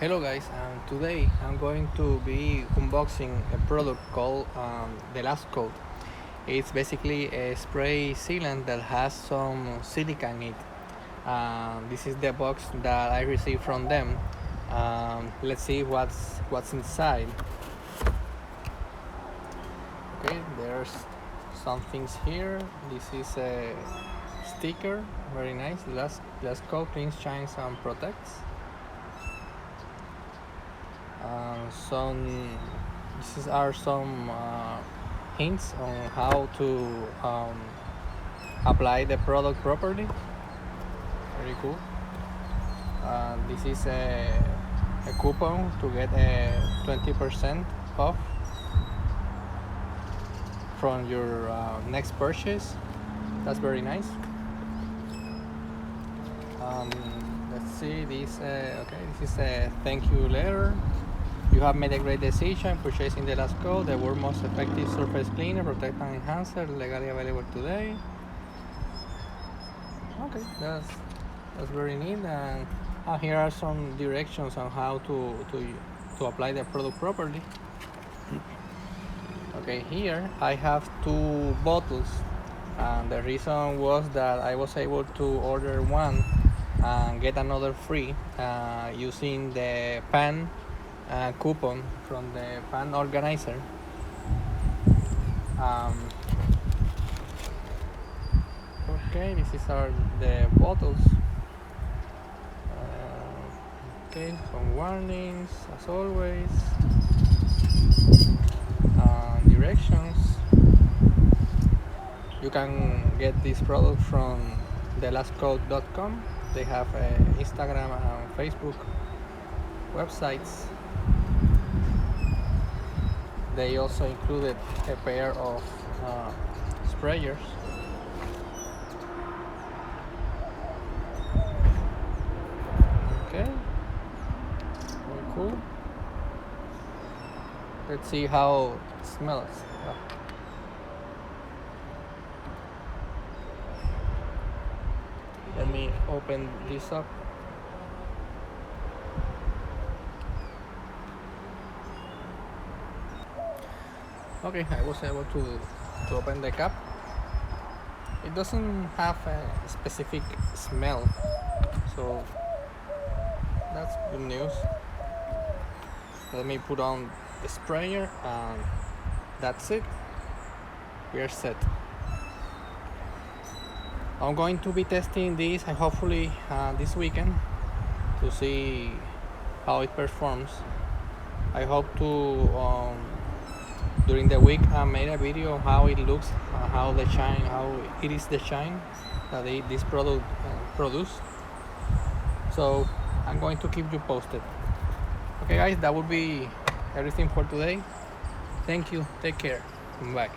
Hello guys, today I'm going to be unboxing a product called the Last Coat. It's basically a spray sealant that has some silica in it. This is the box that I received from them. Let's see what's inside. Okay, there's some things here. This is a sticker, very nice. Last Coat cleans, shines and protects. Are some hints on how to apply the product properly. Very cool. This is a coupon to get a 20% off from your next purchase. That's very nice. Let's see this. This is a thank you letter. You have made a great decision purchasing the Last Coat, the world's most effective surface cleaner, protect and enhancer, legally available today. Okay, that's very neat. And here are some directions on how to apply the product properly. Okay, here I have 2 bottles, and the reason was that I was able to order one and get another free using the pan coupon from the pan organizer. Okay, this is the bottles. Okay, some warnings as always. Directions. You can get this product from thelastcoat.com. They have Instagram and Facebook websites. They also included a pair of sprayers. Okay, very cool. Let's see how it smells. Let me open this up. Okay, I was able to open the cap. It doesn't have a specific smell, so that's good news. Let me put on the sprayer and that's it. We are set. I'm going to be testing this hopefully this weekend to see how it performs. I hope to during the week I made a video of how it looks, how it is the shine that this product produces. So I'm going to keep you posted. Okay guys, that would be everything for today. Thank you, take care, bye.